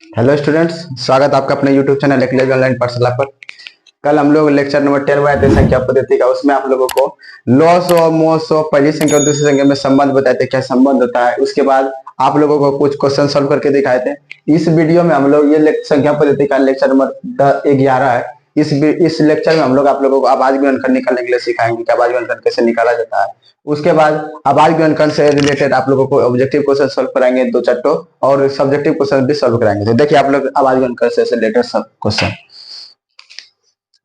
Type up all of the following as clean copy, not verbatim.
Hello students, स्वागत है आपका अपने यूट्यूब चैनल एक्लेज ऑनलाइन पाठशाला पर। कल हम लोग लेक्चर नंबर 10 बनाए थे संख्या पद्धति का। उसमें आप लोगों को लॉस और मोस और पहली संख्या और दूसरी संख्या में संबंध बताए थे, क्या संबंध होता है। उसके बाद आप लोगों को कुछ क्वेश्चन सॉल्व करके दिखाए थे। इस वीडियो में हम लोग ये संख्या पद्धति का लेक्चर नंबर 11 है। इस लेक्चर में हम लोग आप लोगों को आवाज गुणनखंड निकालने के लिए सिखाएंगे कि आवाज गुणनखंड कैसे निकाला जाता है। उसके बाद आवाज गुणनखंड से रिलेटेड आप लोगों को ऑब्जेक्टिव क्वेश्चन सॉल्व कराएंगे, दो चार और सब्जेक्टिव क्वेश्चन भी सॉल्व कराएंगे। तो देखिए आप लोग आवाज गुणनखंड से रिलेटेड सब क्वेश्चन।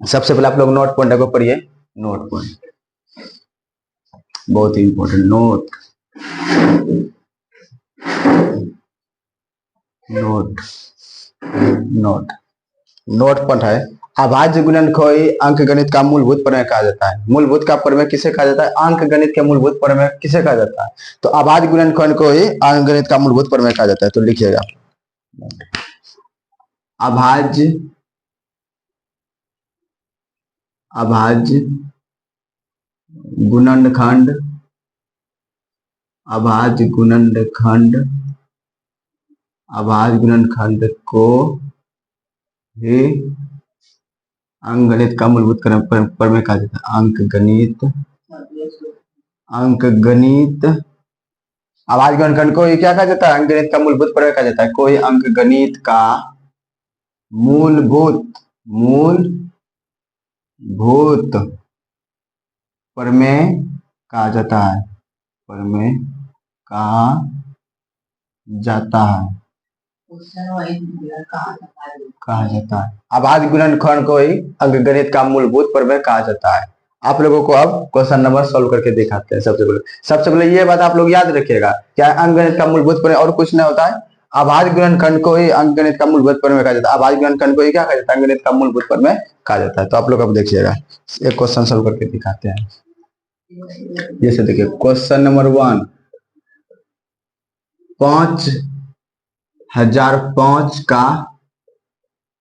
सबसे पहले आप लोग नोट पॉइंट को पढ़िए। नोट पॉइंट बहुत ही important. Note note note note point है अभाज्य गुणनखंड अंक गणित का मूलभूत प्रमेय कहा जाता है। मूलभूत का प्रमेय किसे कहा जाता है? अंक गणित के मूलभूत प्रमेय किसे कहा जाता है? तो अभाज्य गुणनखंड को ही अंक गणित का मूलभूत प्रमेय कहा जाता है। तो लिखिएगा अभाज्य गुणनखंड अभाज्य गुणनखंड को ही अंक गणित का मूलभूत प्रमेय कहा जाता है। अंक गणित अभाज्य गुणनखंड को ही क्या कहा जाता है? अंक गणित का मूलभूत प्रमेय कहा जाता है। कोई अंक गणित का मूलभूत प्रमेय कहा जाता है। अभाज्य गुणनखंड को ही अंक गणित का मूलभूत प्रमेय कहा जाता है। आप लोगों को अब क्वेश्चन नंबर सॉल्व करके दिखाते हैं। सबसे पहले ये बात आप लोग याद रखिएगा, क्या अंक गणित का मूलभूत प्रमेय और कुछ नहीं होता है। अभाज्य गुणनखंड को ही अंक गणित का मूलभूत प्रमेय कहा जाता है। अभाज्य गुणनखंड को ही क्या कहा जाता है? अंक गणित का मूलभूत प्रमेय कहा जाता है। तो आप लोग अब देखिएगा, एक क्वेश्चन सॉल्व करके दिखाते हैं। जैसे देखिए क्वेश्चन नंबर 1, 5005 का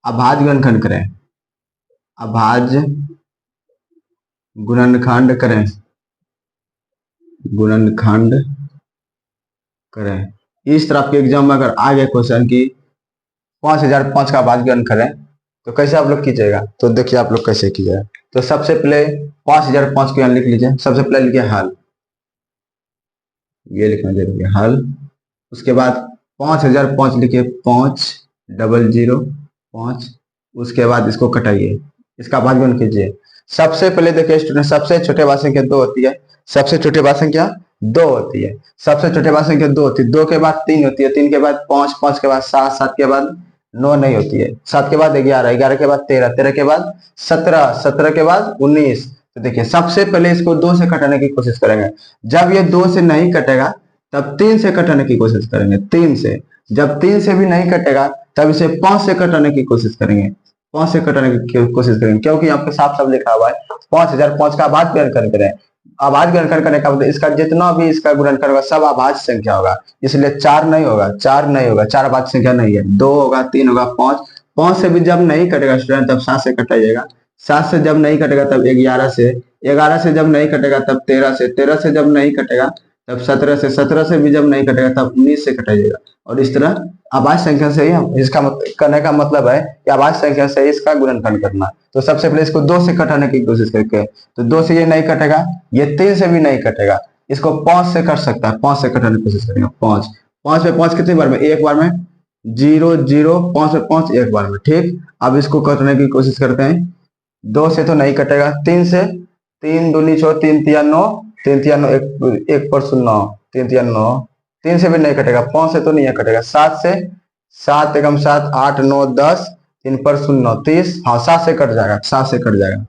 अभाज्य गुणनखंड करें। अभाज्य गुणनखंड करें। इस तरह के एग्जाम में अगर आ गया क्वेश्चन की 5005 का अभाज्य गुणनखंड करें तो कैसे आप लोग कीजिएगा? तो देखिए आप लोग कैसे कीजिएगा। तो सबसे पहले 5005 को यहाँ लिख लीजिए। सबसे पहले लिखिए हल, ये लिखना जरूरी है, हल। उसके बाद 5005 लिखिए, 50005। उसके बाद इसको कटाइए, इसका अभाज्य गुणन कीजिए। सबसे पहले देखिए स्टूडेंट, सबसे छोटे भाज्य संख्या 2 होती है। सबसे छोटे भाज्य संख्या 2 होती है। सबसे छोटे भाज्य संख्या 2 होती है। 2 के बाद 3 होती है, 3 के बाद 5, 5 के बाद 7, 7 के बाद 9 नहीं होती है, 7 के बाद 11, 11 के बाद 13, 13 के बाद 17, 17 के बाद 19। तो देखिए सबसे पहले इसको 2 से कटाने की कोशिश करेंगे। जब ये 2 से नहीं कटेगा तब 3 से कटाने की कोशिश करेंगे। 3 से, जब 3 से भी नहीं कटेगा तब इसे 5 से कटाने की कोशिश करेंगे। 5 से कटाने की कोशिश करेंगे, क्योंकि यहाँ पे साफ साफ लिखा हुआ है 5005 का अभाज्य गुणनखंड करें। अभाज्य गुणनखंड करने का मतलब इसका जितना भी इसका गुणनखंड होगा सब अभाज्य संख्या होगा। इसलिए 4 नहीं होगा, 4 अभाज्य संख्या नहीं है। 2 होगा, 3 होगा, 5। 5 से भी जब नहीं कटेगा स्टूडेंट तब 7 से कटाइएगा। 7 से जब नहीं कटेगा तब 11 से, 11 से जब नहीं कटेगा तब 13 से, 13 से जब नहीं कटेगा तब 17 से, 17 से भी जब नहीं कटेगा तब 19 से कटाइएगा। और इस तरह अभाज्य संख्या से ही हम इसका करने का मतलब है कि अभाज्य संख्या से इसका गुणनखंड करना। तो सबसे पहले इसको 2 से कटाने की कोशिश करके, तो 2 से ये नहीं कटेगा, ये 3 से भी नहीं कटेगा, इसको 5 से कट सकता है। 5 से कटाने की कोशिश करेंगे। 5 पे 5 कितनी बार में? एक बार में। 0 0, 5 पे 5 एक बार में। ठीक, अब इसको कटने की कोशिश करते हैं। 2 से तो नहीं कटेगा, 3 से, 3 दूनी 6, 3 तिया 9, 3 तिया 9, एक पर 9, 3 तिया 9, 3 से भी नहीं कटेगा। 5 से तो नहीं कटेगा। 7 से, 7 एकम 7, 8 9 10, 3 पर 9, 30। हाँ 7 से कट जाएगा, 7 से कट जाएगा।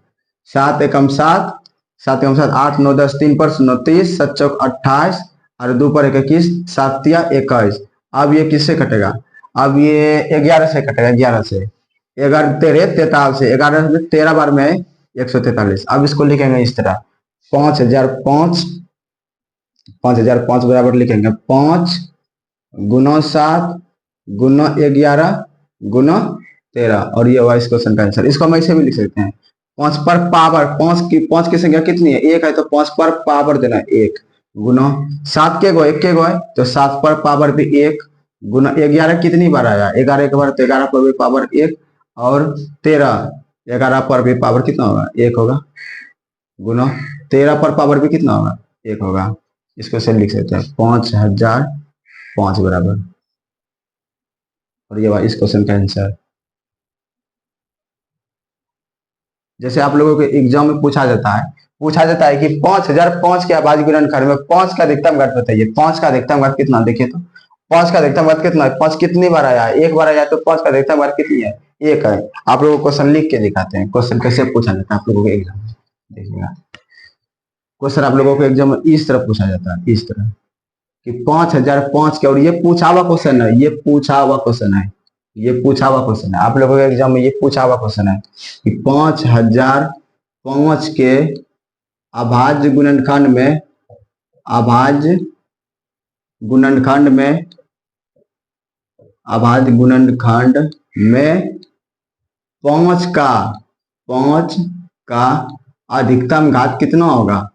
7 एकम 7, 7 एकम 7, 8 9 10, 3 पर 9, 30, 7 चौक 28 और 2 पर 21, 7 तिया 21। अब ये किससे कटेगा? अब ये 11 से कटेगा। 11 से, 11 13 43 से, 11 में 13 बार में 143। अब इसको लिखेंगे इस तरह, 5005 बराबर लिखेंगे 5 गुना 7 गुना 11 गुना 13। और ये हुआ इस क्वेश्चन का आंसर। इसको हम ऐसे भी लिख सकते हैं, 5 पर पावर, 5 की संख्या कितनी है? 1 है, तो 5 पर पावर देना 1 गुना 7 के गो 1 के गो है, तो 7 पर पावर भी 1 गुना 11 कितनी बार आया, 11 एक बार, तो 11 पर भी पावर 1 और 13, 11 पर भी पावर कितना होगा, 1 होगा, गुना 13 पर पावर भी कितना होगा, 1 होगा। इसको से लिख सकते हैं 5005 बराबर, और ये इस क्वेश्चन का आंसर। जैसे आप लोगों के एग्जाम में पूछा जाता है कि 5005 के अभाज्य गुणनखंड में 5 का अधिकतम घात बताइए। 5 का अधिकतम घात कितना, देखिए तो 5 का अधिकतम घात कितना है, 5 कितनी बार आया है, 1 बार आया है, तो 5 का अधिकतम घात कितनी है, 1 है। आप लोगों को क्वेश्चन लिख के दिखाते हैं, क्वेश्चन कैसे पूछा जाता है आप लोगों के एग्जाम में, देखिएगा। क्वेश्चन आप लोगों को एग्जाम में इस तरह पूछा जाता है, इस तरह कि 5005 के, और ये पूछा हुआ क्वेश्चन है, ये पूछा हुआ क्वेश्चन है, ये पूछा हुआ क्वेश्चन है आप लोगों के एग्जाम में, ये पूछा हुआ क्वेश्चन है कि 5005 के अभाज्य गुणनखंड में, अभाज्य गुणनखंड में, अभाज्य गुणनखंड में 5 का अधिकतम घात कितना होगा,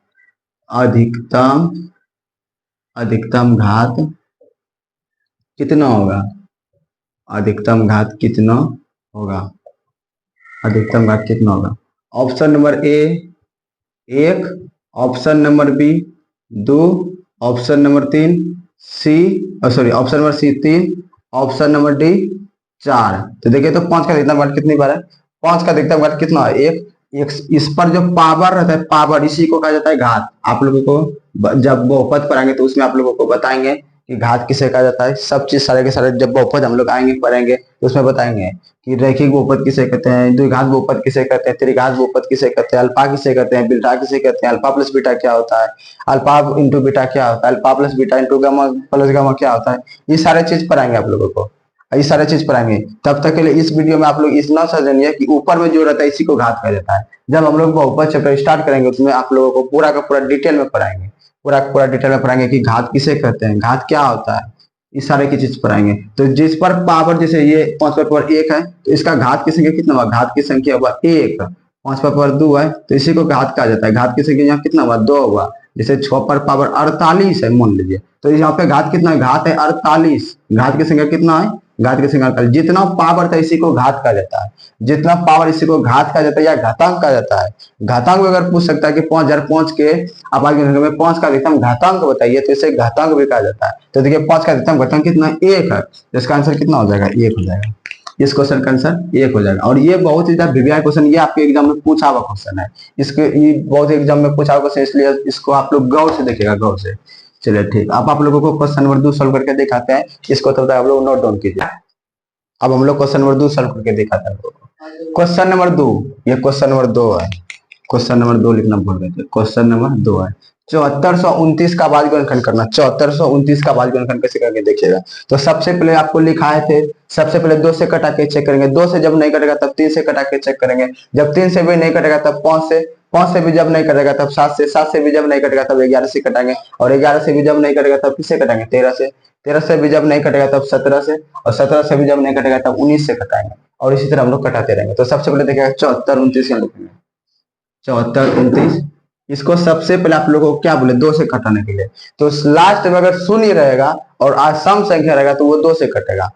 अधिकतम घात कितना होगा, अधिकतम घात कितना होगा, अधिकतम घात कितना होगा। Option number A 1, option number B 2, option number 3 C, sorry option number C 3, option number D 4। तो देखिए तो 5 का अधिकतम घात कितनी बार है, 5 का अधिकतम घात कितना है, 1। इस पर जो पावर रहता है, पावर, इसी को कहा जाता है घात। आप लोगों को जब बहुपद पढ़ाएंगे तो उसमें आप लोगों को बताएंगे कि घात किसे कहा जाता है। सब चीज सारे के सारे जब बहुपद हम लोग आएंगे पढ़ेंगे तो उसमें बताएंगे कि रैखिक बहुपद किसे कहते हैं, द्विघात बहुपद किसे कहते हैं, त्रिघात बहुपद किसे कहते हैं, अल्फा किसे कहते हैं, बीटा किसे कहते हैं, अल्फा प्लस बीटा क्या होता है, अल्फा इंटू बीटा क्या होता है, alpha plus beta into gamma plus gamma क्या होता है। ये सारे चीज पढ़ाएंगे आप लोगों को, ये सारे चीज पढ़ाएंगे। तब तक के लिए इस वीडियो में आप लोग इतना समझेंगे कि ऊपर में जो रहता है इसी को घात कहा जाता है। जब हम लोग बहुपद चैप्टर स्टार्ट करेंगे उसमें आप लोगों को पूरा का पूरा डिटेल में पढ़ाएंगे, पूरा का पूरा डिटेल में पढ़ाएंगे कि घात किसे कहते हैं, घात क्या होता है, इस सारे की चीज पढ़ाएंगे। तो जिस पर पावर, जैसे ये 5 पर पावर 1 है तो इसका घात की संख्या कितना हुआ, घात की संख्या हुआ 1। 5 पर पावर 2 है तो इसी को घात कहा जाता है, घात की संख्या यहाँ कितना हुआ, 2 हुआ। जैसे 6 पर पावर 48 है मान लीजिए, तो यहाँ पे घात कितना है, घात है 48, घात की संख्या कितना है, घात की संख्या 48। जितना पावर था इसी को घात कहा जाता है, जितना पावर इसी को घात कहा जाता है या घातांक कहा जाता है। घातांक में अगर पूछ सकता है कि 5005 के अभाज्य गुणनखंड में 5 का अधिकतम घातांक बताइए तो इसे घातांक भी कहा जाता है। तो देखिए 5 का अधिकतम घातांक कितना है, 1 है, तो इसका आंसर कितना हो जाएगा, 1 हो जाएगा। इस क्वेश्चन का आंसर 1 हो जाएगा। और ये बहुत ही ज्यादा वीवीआई क्वेश्चन, ये आपके एग्जाम में पूछा हुआ क्वेश्चन है, इसके ये बहुत एग्जाम में पूछा हुआ क्वेश्चन, इसलिए इसको आप लोग गौर से देखिएगा, गौर से। चलिए ठीक, अब आप लोगों को क्वेश्चन नंबर 2 सॉल्व करके दिखाते हैं, इसको तब तक आप लोग नोट डाउन कीजिए। अब हम लोग क्वेश्चन नंबर 2 सॉल्व करके दिखाते हैं। क्वेश्चन नंबर 2, ये क्वेश्चन नंबर 2 है, क्वेश्चन नंबर 2 लिखना भूल गए थे, क्वेश्चन नंबर 2 है 7429 का अभाज्य गुणनखंड करना। 7429 का अभाज्य गुणनखंड कैसे करके देखिएगा। तो सबसे पहले आपको लिखाए थे, सबसे पहले 2 से कटा के चेक करेंगे, 2 से जब नहीं कटेगा तब 3 से कटा के चेक करेंगे, जब 3 से भी नहीं कटेगा तब 5 से, 5 से भी जब नहीं कटेगा तब 7 से, 7 से भी जब नहीं कटेगा तब 11 से कटाएंगे, और 11 से भी जब नहीं कटेगा तब किससे कटाएंगे, 13 से, 13 से भी जब नहीं कटेगा तब 17 से, और 17 से भी जब नहीं कटेगा तब 19 से कटाएंगे, और इसी तरह हम लोग कटाते रहेंगे। तो सबसे पहले देखिएगा 7429 लिखेंगे, 7429। इसको सबसे पहले आप लोगों को क्या बोले, 2 से कटाने के लिए। तो लास्ट में अगर शून्य रहेगा और आज सम संख्या रहेगा तो वो 2 से कटेगा,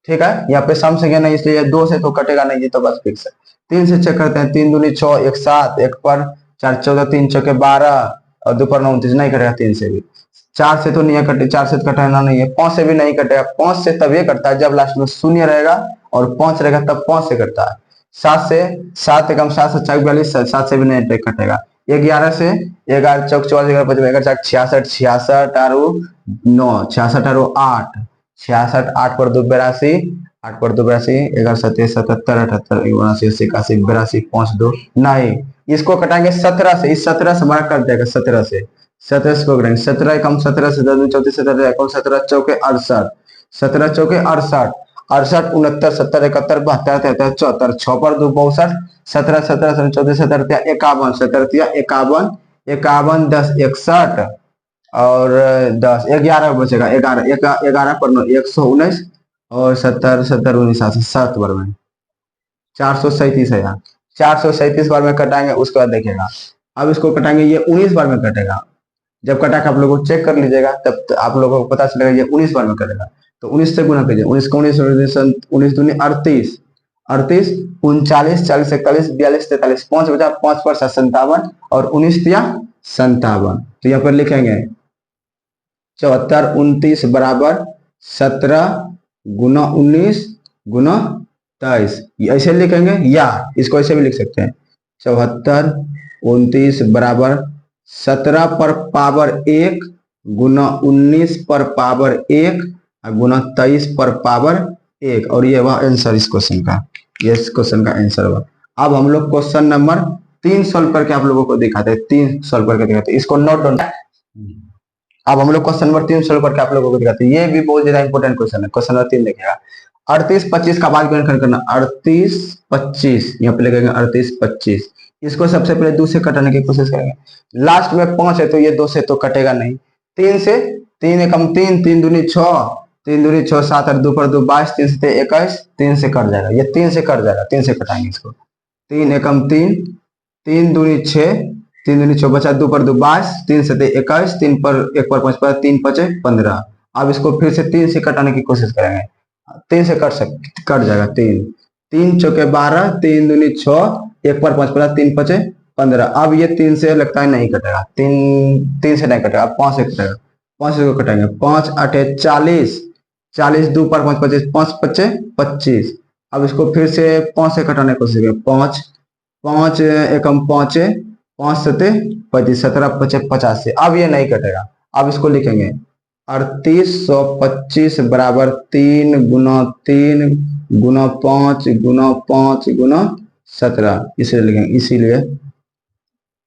ठीक है। यहाँ पे सम संख्या नहीं इसलिए 2 से तो कटेगा नहीं, ये तो बस फिक्स है। 3 से चेक करते हैं, 3 दूनी 6, 1 7, 1 पर 4 14, 3 चौके 12, और 2 पर 29, नहीं कटेगा 3 से भी। 4 से तो नहीं कटे, 4 से कटाना नहीं है, 5 से भी नहीं कटेगा, 5 से तब ये कटता है जब लास्ट में शून्य रहेगा और 5 रहेगा तब 5 से कटता है। 7 से, 7 एकम 7 से 42, 7 से भी नहीं कटेगा। 11 से, 11 चौक 14, 11 55, 11 4 66, 66 आरो 9, 66 आरो 8, 66, 8 पर 2 82, 8 पर 2 82, 11 7 77, 78, 79, 80, 81, 82, 5 2 नहीं। इसको कटाएंगे 17 से, इस 17 से बड़ा कर देगा, 17 से, 17 से को करेंगे, 17 एकम 17 से 10 34, 17 एकम 17 चौके 68, 17 चौके 68, 68 69 70 71 72 73 74, 6 पर 2 62, 17 17 34 17 51, 17 51, 51 10 61, और 10 11 बचेगा, 11 11 पर 9 119, और 70 70 19 7 बार में 437 है यहाँ, 437 बार में कटाएंगे। उसके बाद देखिएगा अब इसको कटाएंगे, ये 19 बार में कटेगा। जब कटा के आप लोगों को चेक कर लीजिएगा तब आप लोगों को पता चलेगा ये 19 बार में कटेगा। तो 19 से गुना कीजिए, 19 को 19 दूनी 38, 38 39 40 41 42 43, 5 बचा, 5 पर 57 और 19 दिया 57। तो यहाँ पर लिखेंगे 74 29 बराबर 17 गुना 19 गुना 23, ऐसे लिखेंगे या इसको ऐसे भी लिख सकते हैं 74 29 बराबर 17 पर पावर 1 गुना 19 पर पावर 1 गुना 23 पर पावर 1, और ये हुआ आंसर इस क्वेश्चन का, ये इस क्वेश्चन का आंसर हुआ। अब हम लोग क्वेश्चन नंबर 3 सॉल्व करके आप लोगों को दिखाते हैं, 3 सॉल्व करके दिखाते हैं, इसको नोट डाउन। अब हम लोग क्वेश्चन नंबर 3 सॉल्व करके आप लोगों को दिखाते हैं, ये भी बहुत ज्यादा इंपॉर्टेंट क्वेश्चन है। क्वेश्चन नंबर 3 देखिएगा, 38 25 का बाद गुणनखंड करना, 38 25 यहाँ पे लिखेंगे 38 25, इसको सबसे पहले 2 से कटाने की कोशिश करेंगे। लास्ट में 5 है तो ये 2 से तो कटेगा नहीं, 3 से 3 एकम 3, 3 दूनी 6, 3 दूनी 6 7 और 2 पर 2 22, 3 से 21, 3 से कट जाएगा, ये 3 से कट जाएगा, 3 से कटाएंगे इसको, 3 एकम 3, 3 दूनी 6, 3 दूनी 6 बचा, 2 पर 2 22, 3 से 21, 3 पर 1 पर 5 पर 3 5 15। अब इसको फिर से 3 से कटाने की कोशिश करेंगे, 3 से कट जाएगा, 3 3 चौके 12, 3 दूनी 6, 1 पर 5 पर 3 5 15। अब ये 3 से लगता है नहीं कटेगा, 3 से नहीं कटेगा, 5 से कटेगा, 5 से कटेंगे, 5 8 40, 40 2 पर 5 25, 5 5 25। अब इसको फिर से 5 से कटाने की कोशिश करें, 5 5 एकम 5, 5 7 25, 17 25 85। अब ये नहीं कटेगा, अब इसको लिखेंगे 3825 बराबर 3 गुना 3 गुना 5 गुना 5 गुना 17, इसे लिखेंगे, इसीलिए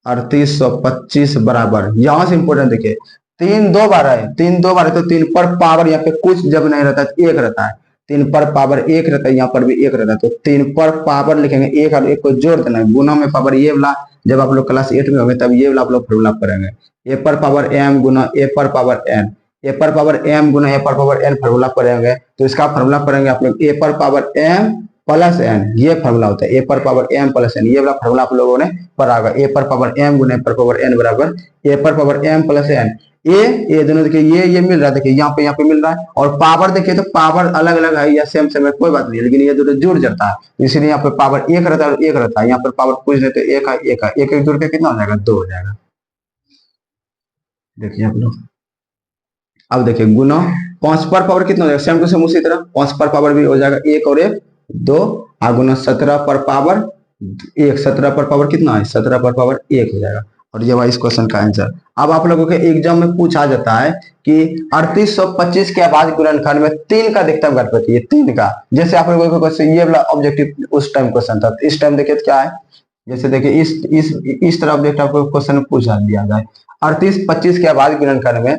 3825 बराबर, यहां से इंपोर्टेंट देखिए 3 2 बार है, 3 2 बार है तो 3 पर पावर यहाँ पे कुछ जब नहीं रहता है 1 रहता है, 3 पर पावर 1 रहता है, यहाँ पर भी 1 रहता है, तो 3 पर पावर लिखेंगे, 1 और 1 को जोड़ देना है, गुना में पावर ये वाला, जब आप लोग क्लास 8 में होंगे तब ये वाला आप लोग फॉर्मूला करेंगे, ए पर पावर एम गुना ए पर पावर एन, ए पर पावर एम गुना ए पर पावर एन फॉर्मूला करेंगे, तो इसका फॉर्मूला करेंगे आप लोग ए पर पावर एम प्लस एन, ये फॉर्मूला होता है ए पर पावर एम प्लस एन, ये वाला फॉर्मूला आप लोगों ने पढ़ा होगा, ए पर पावर एम गुना ए पर पावर एन बराबर ए पर पावर एम प्लस एन। ये दोनों देखिए ये मिल रहा है, देखिए यहाँ पे मिल रहा है, और पावर देखिए तो पावर अलग अलग है या सेम सेम है कोई बात नहीं है, लेकिन ये दोनों जुड़ जाता है, इसलिए यहाँ पे पावर 1 रहता है और 1 रहता है, यहाँ पर पावर कुछ नहीं तो 1 है 1 है, 1 1 जुड़ के कितना हो जाएगा 2 हो जाएगा। देखिए आप लोग, अब देखिए गुना 5 पर पावर कितना हो जाएगा, सेम टू सेम उसी तरह 5 पर पावर भी हो जाएगा 1 और 1 2, और गुना 17 पर पावर 1, 17 पर पावर कितना है 17 पर पावर 1 हो जाएगा, और ये इस क्वेश्चन का आंसर। अब आप लोगों के एग्जाम में पूछा जाता है कि 3825 के बाद गुणनखंड में 3 का अधिकतम घात बताइए, 3 का, जैसे आप लोगों को क्वेश्चन ये वाला ऑब्जेक्टिव उस टाइम क्वेश्चन था, इस टाइम देखिए क्या है, जैसे देखिए इस तरह ऑब्जेक्ट आपको क्वेश्चन पूछा दिया जाए 3825 के बाद गुणनखंड में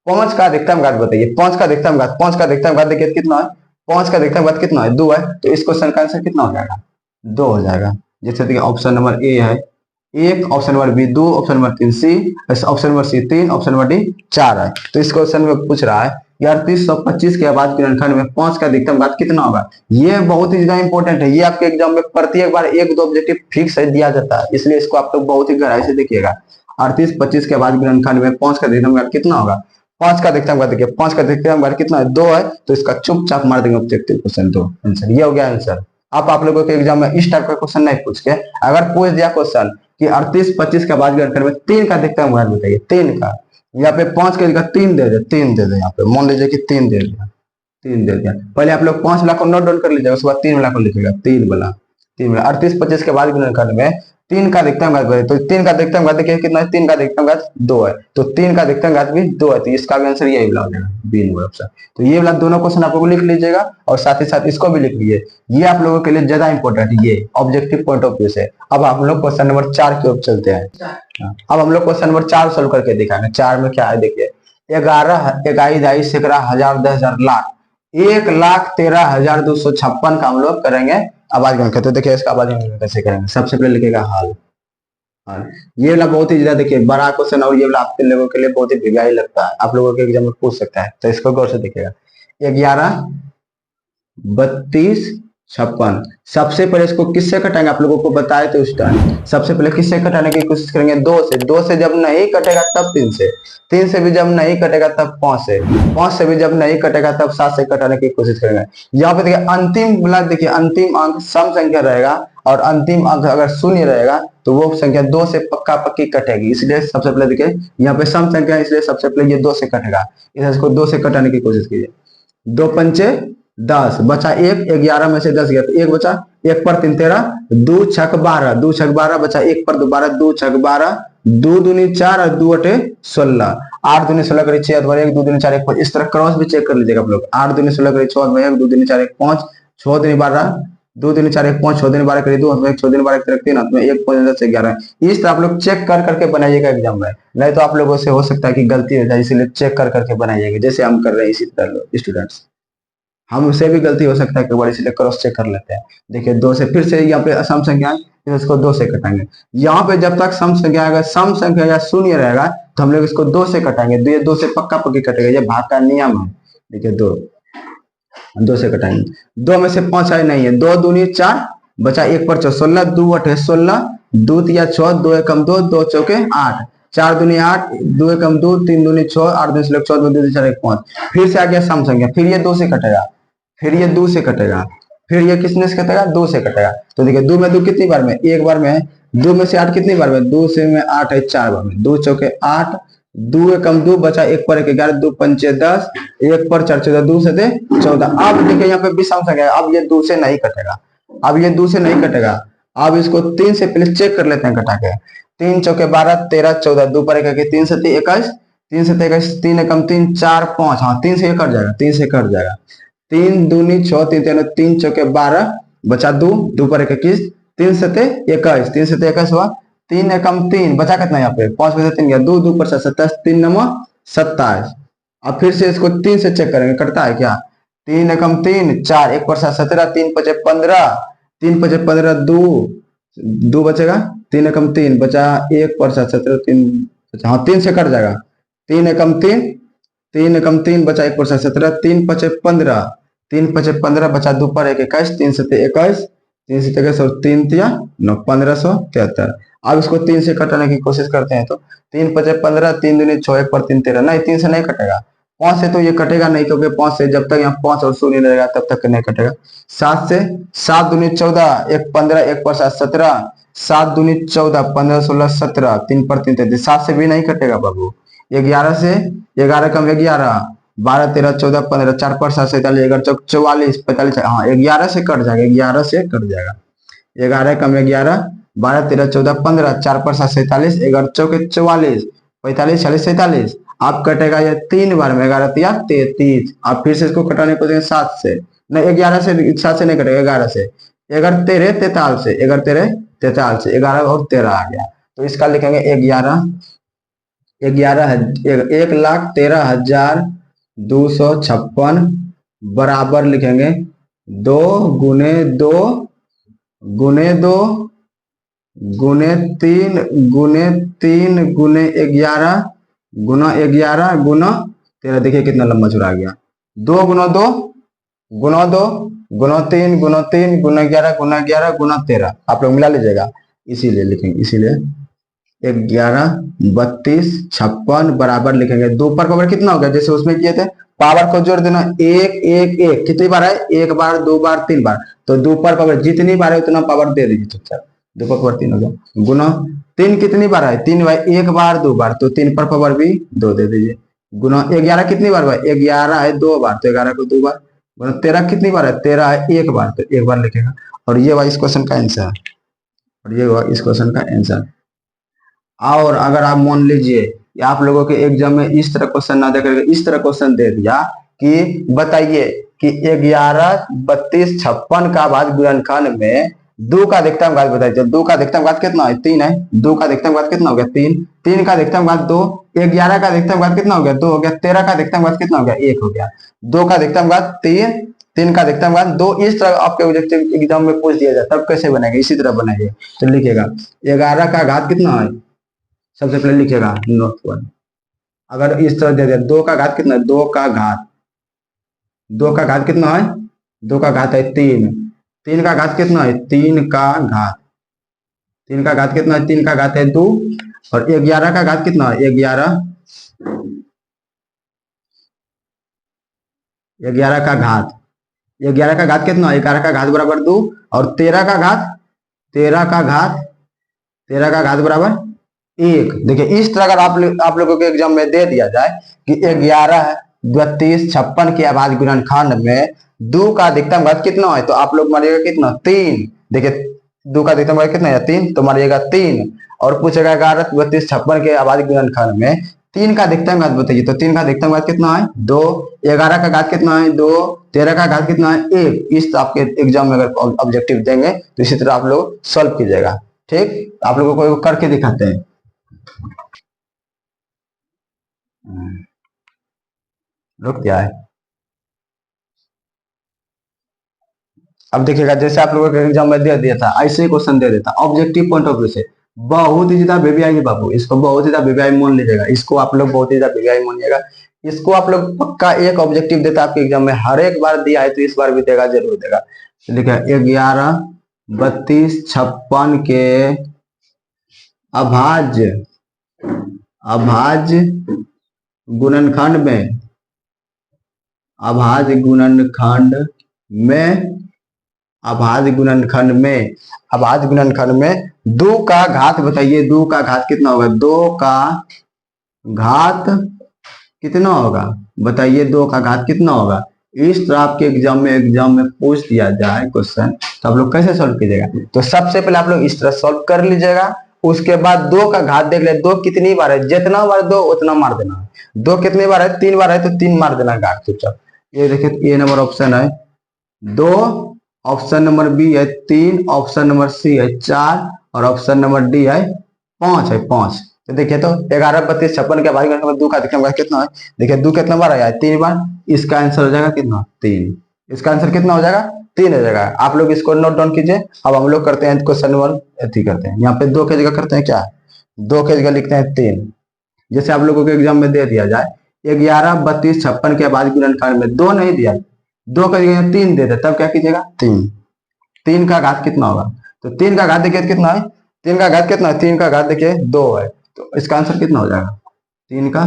5 का अधिकतम घात बताइए, 5 का अधिकतम घात, 5 का अधिकतम घात देखिए कितना है, 5 का अधिकतम घात कितना है 2 है, तो इस क्वेश्चन का आंसर कितना हो जाएगा 2 हो जाएगा। जैसे देखिए ऑप्शन नंबर ए है 1, option number B 2, option number 3 C, option number C 3, option number D 4 है। तो इस क्वेश्चन में पूछ रहा है यार 3825 के बाद गुणनखंड में 5 का अधिकतम घात कितना होगा, ये बहुत ही ज्यादा इंपॉर्टेंट है, ये आपके एग्जाम में प्रत्येक बार 1-2 ऑब्जेक्टिव फिक्स है दिया जाता है, इसलिए इसको आप लोग बहुत ही गहराई से देखिएगा। 3825 के बाद गुणनखंड में 5 का अधिकतम घात कितना होगा, 5 का अधिकतम घात देखिए, 5 का अधिकतम घात कितना है 2 है, तो इसका चुपचाप मार देंगे ऑब्जेक्टिव क्वेश्चन 2 आंसर, ये हो गया आंसर। आप लोगों के एग्जाम में इस टाइप का क्वेश्चन नहीं पूछ के अगर पूछ दिया क्वेश्चन कि 3825 के बाद गुणनखंड में 3 का अधिकतम घात बताइए, 3 का, यहाँ पे 5 के जगह 3 दे दे, 3 दे दे, यहाँ पे मान लीजिए कि 3 दे दिया, 3 दे दिया, पहले आप लोग 5 वाला को नोट डाउन कर लीजिएगा, उसके बाद 3 वाला को लिखिएगा, 3 वाला 3825 के बाद गुणनखंड में 3 का अधिकतम घात बताइए, तो 3 का अधिकतम घात देखिए कितना है, 3 का अधिकतम घात 2 है, तो 3 का अधिकतम घात भी 2 है, तो इसका भी आंसर यही वाला हो जाएगा, बी नंबर ऑप्शन। तो ये वाला दोनों क्वेश्चन आप लोग लिख लीजिएगा और साथ ही साथ इसको भी लिख लीजिए, ये आप लोगों के लिए ज्यादा इंपॉर्टेंट है, ये ऑब्जेक्टिव पॉइंट ऑफ व्यू से। अब हम लोग क्वेश्चन नंबर 4 की ओर चलते हैं। अब हम लोग क्वेश्चन नंबर 4 सोल्व करके दिखाएंगे। 4 में क्या है देखिए, 11 इकाई दहाई सैकड़ा हजार 10,000 लाख 1,13,256 का हम लोग करेंगे आवाज गणित। तो देखिए इसका आवाज गणित कैसे करेंगे, सबसे पहले लिखेगा हाल। ये वाला बहुत ही ज्यादा देखिए बड़ा क्वेश्चन, और ये वाला आपके लोगों के लिए बहुत ही भिगा ही लगता है, आप लोगों के एग्जाम में पूछ सकता है, तो इसको गौर से देखिएगा। 11 32 56। सबसे पहले इसको किससे कटाएंगे, आप लोगों को बताए थे उस टाइम। सबसे पहले किससे कटाने की कोशिश करेंगे, 2 से। 2 से जब नहीं कटेगा तब 3 से। 3 से भी जब नहीं कटेगा तब 5 से। 5 से भी जब नहीं कटेगा तब 7 से कटाने की कोशिश करेंगे। यहाँ पे देखिए अंतिम मतलब देखिए अंतिम अंक सम संख्या रहेगा और अंतिम अंक अगर शून्य रहेगा तो वो संख्या 2 से पक्का पक्की कटेगी। इसलिए सबसे पहले देखिए यहाँ पे सम संख्या है, इसलिए सबसे पहले ये 2 से कटेगा। इसको 2 से कटाने की कोशिश कीजिए। 2 पंचे 10 बचा 1, 11 में से 10 गया तो 1 बचा। 1 पर 3 13, 2 छक 12, 2 छक 12 बचा 1 पर 2 12, 2 छक 12, 2 दूनी 4 और 2 अटे 16, 8 दूनी 16 करी 6 और 1, 2 दूनी 4 1 5। इस तरह क्रॉस भी चेक कर लीजिएगा आप लोग। 8 दूनी 16 करी 6 और 1, 2 दूनी 4 1 5, 6 दूनी 12, 2 दूनी 4 1 5, 6 दूनी 12 करी 2 और 1, 6 दूनी 12 करी 3 और 1 5 10 11। इस तरह आप लोग चेक कर करके बनाइएगा एग्जाम में, नहीं तो आप लोगों से हो सकता है कि गलती हो जाए, इसलिए चेक कर करके बनाइएगा जैसे हम कर रहे हैं। इसी तरह स्टूडेंट्स हमसे भी गलती हो सकता है कि बड़ी, इसलिए क्रॉस चेक कर लेते हैं। देखिए 2 से फिर से यहाँ पे सम संख्या है, इसको 2 से कटाएंगे। यहाँ पे जब तक सम संख्या आएगा, सम संख्या या शून्य रहेगा तो हम लोग इसको 2 से कटाएंगे। ये 2 से पक्का पक्की कटेगा, ये भाग का नियम है। देखिए 2 से कटाएंगे। 2 में से 5 आए नहीं है, 2 दूनी 4 बचा 1 पर 16, 2 अठे 16, 2 तिया 6, 2 एकम 2, 2 चौके 8, 4 दूनी 8, 2 एकम 2, 3 दूनी 6, 8 दूनी 16, 14 दूनी 4 1 5। फिर से आ गया सम संख्या, फिर ये 2 से कटेगा, फिर ये 2 से कटेगा, फिर ये किसने से कटेगा, 2 से कटेगा। तो देखिए 2 में 2 कितनी बार में, एक बार में। 2 में से 8 कितनी बार में, 2 से में 8 है 4 बार में। 2 चौके 8, 2 एकम 2 बचा 1 पर 1 11, 2 पंचे 10, 1 पर 4 14, 2 से 14। अब देखिए यहाँ पे भी सम संख्या, अब ये 2 से नहीं कटेगा, अब ये 2 से नहीं कटेगा। अब इसको 3 से पहले चेक कर लेते हैं कटा के। 3 चौके 12 13 14, 2 पर 1 3 से 21, 3 से 21, 3 एकम 3 4 5, हाँ 3 से ये कट जाएगा, 3 से कट जाएगा। 3 दूनी 6, 3 3 3 चौके 12 बचा 2, 2 पर 21, 3 से 21, 3 से 21 हुआ। 3 एकम 3 बचा कितना यहाँ पे, 5 में से 3 गया, 2 2 पर 27, 3 नंबर 27। अब फिर से इसको 3 से चेक करेंगे कटता है क्या। 3 एकम 3 4, 1 पर 17, 3 पचे 15, 3 पचे 15, 2 2 बचेगा। 3 एकम 3 बचा 1 पर 17, 3 हाँ 3 से कट जाएगा। 3 एकम 3, 3 एकम 3 बचा 1 पर 17, 3 पचे 15, 3 पचे 15 बचा 2 पर 1 21, 3 से 21, 3 से 21 और 3 तिया 9 1573। अब इसको 3 से कटाने की कोशिश करते हैं तो 3 पचे 15, 3 दूनी 6, 1 पर 3 13, नहीं 3 से नहीं कटेगा। 5 से तो ये कटेगा नहीं, क्योंकि 5 से जब तक यहाँ 5 और शून्य रहेगा तब तक नहीं कटेगा। 7 से 7 दूनी 14, 1 15, 1 पर 7 17, 7 दूनी 14, 15 16 17, 3 पर 3 33, 7 से भी नहीं कटेगा बाबू। 11 से 11 कम 11, 12 13 14 15, 4 पर 7 47, 11 चौक 44 45, हाँ 11 से कट जाएगा, 11 से कट जाएगा। 11 कम 11, 12 13 14 15, 4 पर 7 47, 11 चौक 44 45 46 47। आप कटेगा ये 3 बार में, 11 तिया 33। आप फिर से इसको कटाने को देंगे 7 से, नहीं 11 से, 7 से नहीं कटेगा, 11 से। 11 13 43 से, 11 13 43 से, 11 और 13 आ गया। तो इसका लिखेंगे 1,13,256 बराबर लिखेंगे 2 गुने 2 गुने 2 गुने 3 गुने 3 गुने 11 गुना 11 गुना 13। देखिए कितना लंबा चौड़ा गया। 2 गुना 2 गुना 2 गुना 3 गुना 3 गुना 11 गुना 11 गुना 13। आप लोग मिला लीजिएगा, इसीलिए लिखेंगे, इसीलिए 11 32 56 बराबर लिखेंगे 2 पर पावर कितना हो गया, जैसे उसमें किए थे पावर को जोड़ देना। 1 1 1 कितनी बार है, 1 बार 2 बार 3 बार, तो 2 पर पावर जितनी बार है उतना पावर दे दीजिए चुपचाप। 2 पर पावर 3 हो गया। गुना 3 कितनी बार है, 3 बार, 1 बार 2 बार, तो 3 पर पावर भी 2 दे दीजिए। गुना 11 कितनी बार है, 11 है 2 बार, तो 11 को 2 बार। गुना 13 कितनी बार है, 13 है 1 बार, तो 1 बार लिखेगा। और ये हुआ इस क्वेश्चन का आंसर, और ये हुआ इस क्वेश्चन का आंसर। और अगर आप मान लीजिए आप लोगों के एग्जाम में इस तरह क्वेश्चन ना दे करके इस तरह क्वेश्चन दे दिया कि बताइए कि 11 32 56 का बाद गुणनखंड में 2 का अधिकतम घात बताइए। 2 का अधिकतम घात कितना है, 3 है। 2 का अधिकतम घात कितना हो गया, 3। 3 का अधिकतम घात 2। 11 का अधिकतम घात कितना हो गया, 2 हो गया। 13 का अधिकतम घात कितना हो गया, 1 हो गया। 2 का अधिकतम घात 3, 3 का अधिकतम घात 2। इस तरह आपके ऑब्जेक्टिव एग्जाम में पूछ दिया जाए तब कैसे बनाएंगे, इसी तरह बनाइए। तो लिखिएगा 11 का घात कितना है, सबसे पहले लिखेगा नोट 1। अगर इस तरह दे दे 2 का घात कितना है, 2 का घात, 2 का घात कितना है, 2 का घात है 3। 3 का घात कितना है? 3 का घात, 3 का घात कितना है? 3 का घात है 2, और 11 का घात कितना है? 11, 11 का घात, 11 का घात कितना है? 11 का घात बराबर 2, और 13 का घात, 13 का घात, 13 का घात बराबर 1। देखिए इस तरह अगर आप लोगों के एग्जाम में दे दिया जाए कि 11, 32, 56 के अभाज्य गुणनखंड में 2 का अधिकतम घात कितना है, तो आप लोग मारिएगा कितना? 3। देखिए 2 का अधिकतम घात कितना है? 3, तो मारिएगा 3। और पूछेगा 11, 32, 56 के अभाज्य गुणनखंड में 3 का अधिकतम घात बताइए, तो 3 का अधिकतम घात कितना है? 2। 11 का घात कितना है? 2। 13 का घात कितना है? 1। इस आपके एग्जाम में अगर ऑब्जेक्टिव देंगे तो इसी तरह आप लोग सॉल्व कीजिएगा। ठीक, आप लोगों को करके दिखाते हैं। रुक क्या है, अब देखिएगा जैसे आप लोगों के एग्जाम में दे दिया था ऐसे ही क्वेश्चन दे देता ऑब्जेक्टिव पॉइंट ऑफ व्यू से, बहुत ही ज्यादा वीवीआई बाबू, इसको बहुत ही ज्यादा वीवीआई मान लीजिएगा, इसको आप लोग बहुत ही ज्यादा वीवीआई मानिएगा। इसको आप लोग पक्का एक ऑब्जेक्टिव देता आपके एग्जाम में, हर एक बार दिया है तो इस बार भी देगा, जरूर देगा। देखिए 11, 32, 56 के अभाज्य अभाज्य गुणनखंड में, अभाज्य गुणनखंड में, अभाज्य गुणनखंड में, अभाज्य गुणनखंड में 2 का घात बताइए, 2 का घात कितना होगा? 2 का घात कितना होगा बताइए, 2 का घात कितना होगा? इस तरह आपके एग्जाम में पूछ दिया जाए क्वेश्चन तो आप लोग कैसे सॉल्व कीजिएगा? तो सबसे पहले आप लोग इस तरह सॉल्व कर लीजिएगा, उसके बाद 2 का घात देख ले, 2 कितनी बार है, जितना बार 2 उतना मार देना। 2 कितनी बार है? 3 बार है तो 3 मार देना घात चुपचाप। ये देखिए, ये नंबर ऑप्शन है 2, ऑप्शन नंबर बी है 3, ऑप्शन नंबर सी है 4, और ऑप्शन नंबर डी है 5 है 5। तो देखिए तो 11, 32, 56 के भाई 2 का अधिकतम कितना है? देखिए 2 कितना बार आया है? 3 बार। इसका आंसर हो जाएगा कितना? 3। इसका आंसर कितना हो जाएगा? 3 हो जाएगा। आप लोग इसको नोट डाउन कीजिए। अब हम लोग करते हैं क्वेश्चन नंबर अथी करते हैं, यहाँ पे 2 की जगह करते हैं क्या? 2 की जगह लिखते हैं 3। जैसे आप लोगों के एग्जाम में दे दिया जाए 11, 32, 56 के अभाज्य गुणनखंड में 2 नहीं दिया, 2 का जगह 3 दे दे, तब क्या कीजिएगा? 3। 3 का घात कितना होगा? तो 3 का घात देखिए कितना है? 3 का घात कितना है? 3 का घात देखिए 2 है, तो इसका आंसर कितना हो जाएगा? 3 का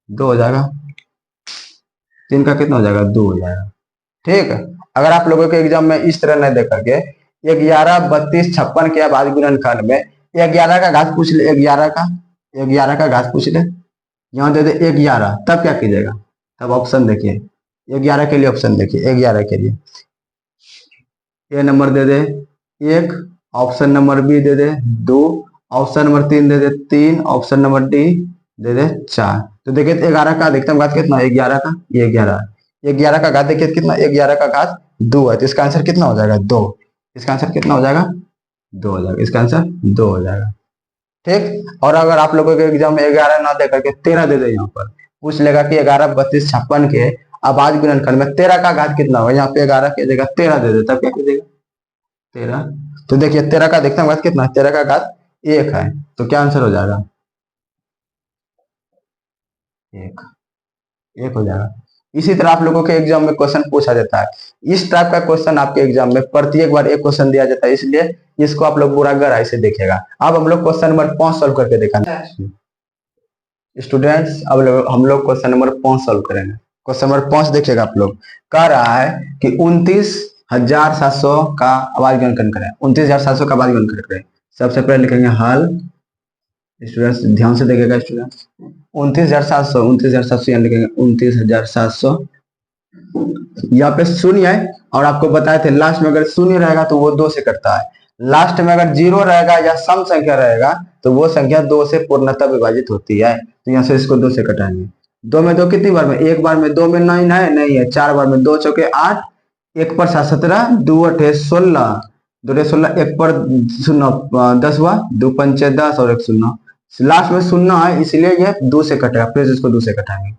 2 हो जाएगा। 3 का कितना हो जाएगा? 2 हो जाएगा। ठीक है, अगर आप लोगों के एग्जाम में इस तरह नहीं देख करके 11, 32, 56 के अभाज्य गुणनखंड में 11 का घात पूछ ले, 11 का घात पूछ ले, यहाँ दे दे 11, तब क्या कीजिएगा? तब ऑप्शन देखिए, 11 के लिए ऑप्शन देखिए, 11 के लिए ए नंबर दे दे 1, ऑप्शन नंबर बी दे दे 2, ऑप्शन नंबर 3 दे दे 3, ऑप्शन नंबर डी दे दे 4। तो देखिए 11 का अधिकतम घात कितना है? 11 का, ये 11, 11 का घात देखिए कितना? 11 का घात 2 है, तो इसका आंसर कितना हो जाएगा? 2। इसका आंसर कितना हो जाएगा? 2 हो जाएगा। इसका आंसर 2 हो जाएगा। ठीक, और अगर आप लोगों के एग्जाम में 11 ना दे करके 13 दे दे, यहाँ पर पूछ लेगा कि 11, 32, 56 के अभाज्य गुणनखंड में 13 का घात कितना होगा, यहाँ पे 11 की जगह 13 दे दे, तब क्या कीजिएगा? 13। तो देखिए 13 का अधिकतम घात कितना है? 13 का घात 1 है, तो क्या आंसर हो जाएगा? 1, 1 हो जाएगा। इसी तरह आप लोगों के एग्जाम में क्वेश्चन पूछा जाता है, इस टाइप का क्वेश्चन आपके एग्जाम में प्रत्येक बार एक क्वेश्चन दिया जाता है, इसलिए इसको आप लोग पूरा गहराई से देखिएगा। अब हम लोग क्वेश्चन नंबर 5 सॉल्व करके देखा स्टूडेंट्स। अब हम लोग क्वेश्चन नंबर 5 सॉल्व करेंगे। क्वेश्चन नंबर 5 देखिएगा, आप लोग कह रहा है कि 29,700 का अभाज्य गुणनखंड करें, 29,700 का अभाज्य गुणनखंड करें। सबसे पहले लिखेंगे हल, स्टूडेंट्स ध्यान से देखिएगा स्टूडेंट्स, 29,700 यहाँ लिखेंगे 29,700, यहाँ पे शून्य है, और आपको बताए थे लास्ट में अगर शून्य रहेगा तो वो 2 से कटता है, लास्ट में अगर 0 रहेगा या सम संख्या रहेगा तो वो संख्या 2 से पूर्णतः विभाजित होती है। तो यहाँ से इसको 2 से कटाएंगे। 2 में 2 कितनी बार में? एक बार में। 2 में 9 है? नहीं है। 4 बार में। 2 चौके 8, 1 पर 7 17, 2 8 16, 2 16, 1 पर 0 10 हुआ, 2 पंचे 10 और 1 0, लास्ट में 0 है, इसलिए ये 2 से कटेगा, फिर इसको 2 से कटाएंगे।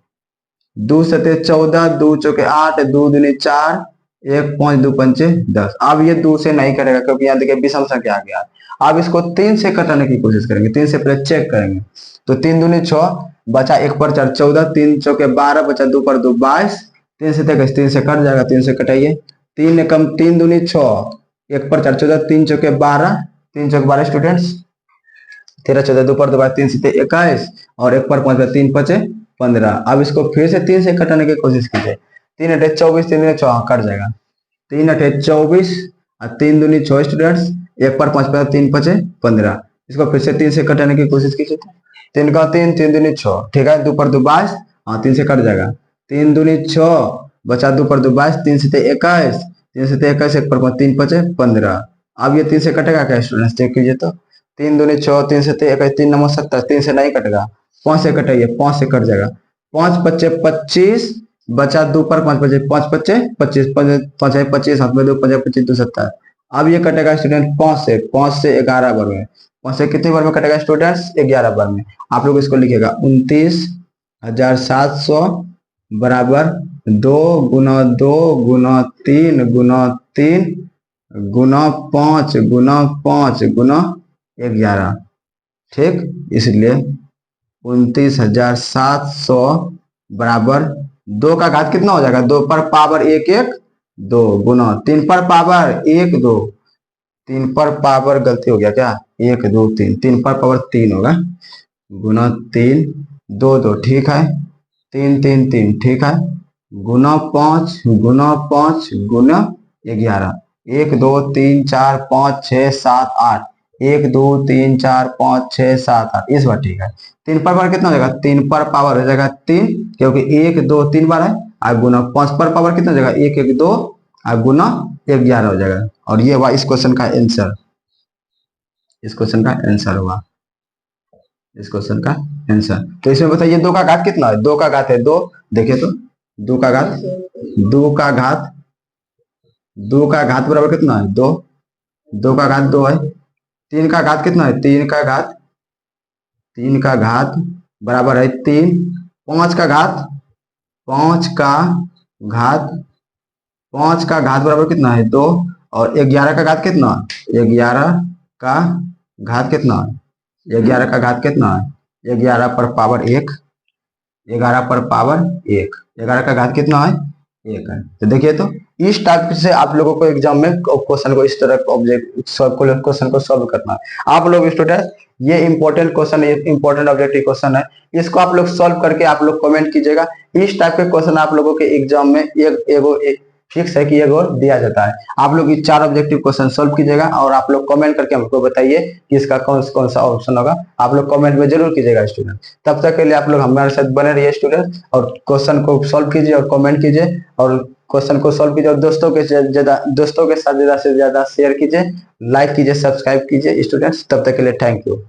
2 सते 14, 2 चौके 8, 2 दूनी 4, 1 5, 2 पंचे 10। अब ये 2 से नहीं करेगा क्योंकि यहाँ देखिए विषम संख्या आ गया। अब इसको 3 से कटाने की कोशिश करेंगे, 3 से पहले चेक करेंगे। तो 3 दूनी 6, बचा 1 पर 4 14, 3 चौके 12, बचा 2 पर 2 22, 3 से 23, 3 से कट जाएगा, 3 से कटाइए 3 एकम 3 दूनी 6, 1 पर 4 14, 3 चौके 12, 3 चौके 12 स्टूडेंट्स, 13 14 2 पर 2 3 से 21 और 1 पर 5 3 5 15। अब इसको फिर से 3 से कटाने की कोशिश कीजिए। 3 अठे 24, 3 दूनी 6 कट जाएगा। 3 अठे 24 और 3 दूनी 6 स्टूडेंट्स, 1 पर 5 3 5 15। इसको फिर से 3 से कटाने की कोशिश कीजिए। 3 का 3, 3 दूनी 6, ठीक है, 2 पर 2 22, हाँ 3 से कट जाएगा। 3 दूनी 6 बचा 2 पर 2 22, 3 से 21, 3 से 21, 1 पर 5 3 5 15। अब ये 3 से कटेगा क्या स्टूडेंट्स, चेक कीजिए तो। 3 दूनी 6, 3 से 21, 3 नंबर 70, 3 से नहीं कटेगा, 5 से कटेगा, 5 से कट जाएगा। 5 5 25 बचा 2 पर 5 5 5 25 25 5 25 हाथ में 2 5 25 2 70। अब ये कटेगा स्टूडेंट 5 से 11 बार में। 5 से कितने बार में कटेगा स्टूडेंट्स, 11 बार में। आप लोग इसको लिखिएगा 29,700 बराबर 2 गुना 2 गुना 3 गुना 3 गुना 5 गुना 5 गुना 11, ठीक। इसलिए 29,700 बराबर 2 का घात कितना हो जाएगा, 2 पर पावर 1 1 2 गुना 3 पर पावर 1 2, 3 पर पावर गलती हो गया क्या, 1 2 3, 3 पर पावर 3 होगा, गुना 3 2 2, ठीक है, 3 3 3, ठीक है, गुना 5 गुना 5 गुना 11, 1 2 3 4 5 6 7 8, 1 2 3 4 5 6 7 8, इस बार ठीक है। 3 पर पावर कितना हो जाएगा, 3 पर पावर हो जाएगा 3, क्योंकि 1 2 3 बार है, और गुना 5 पर पावर कितना हो जाएगा 1 1 2 और गुना 11 हो जाएगा। और ये हुआ इस क्वेश्चन का आंसर, इस क्वेश्चन का आंसर हुआ, इस क्वेश्चन का आंसर। तो इसमें बताइए 2 का घात कितना है, 2 का घात है 2, देखिए तो 2 का घात, 2 का घात, 2 का घात बराबर कितना है 2, 2 का घात 2 है। 3 का घात कितना है, 3 का घात, 3 का घात बराबर है 3। 5 का घात, 5 का घात, 5 का घात बराबर कितना है 2, और 11 का घात कितना, 11 का घात कितना है, 11 का घात कितना है, 11 पर पावर 1, 11 पर पावर 1, 11 का घात कितना है 1 है। तो देखिए तो इस टाइप से आप लोगों को एग्जाम में क्वेश्चन को इस तरह ऑब्जेक्ट क्वेश्चन को सॉल्व करना है। आप लोग स्टूडेंट ये इंपॉर्टेंट क्वेश्चन है, इंपॉर्टेंट ऑब्जेक्टिव क्वेश्चन है, इसको आप लोग सॉल्व करके आप लोग कमेंट कीजिएगा। इस टाइप के क्वेश्चन आप लोगों के एग्जाम में एक फिक्स है कि एक और दिया जाता है। आप लोग ये 4 ऑब्जेक्टिव क्वेश्चन सॉल्व कीजिएगा और आप लोग कमेंट करके हमको बताइए कि इसका कौन सा ऑप्शन होगा। आप लोग कमेंट में जरूर कीजिएगा स्टूडेंट। तब तक के लिए आप लोग हमारे साथ बने रहिए स्टूडेंट, और क्वेश्चन को सॉल्व कीजिए और कमेंट कीजिए, और क्वेश्चन को सॉल्व कीजिए और दोस्तों के साथ ज्यादा से ज्यादा शेयर कीजिए, लाइक कीजिए, सब्सक्राइब कीजिए स्टूडेंट्स। तब तक के लिए थैंक यू।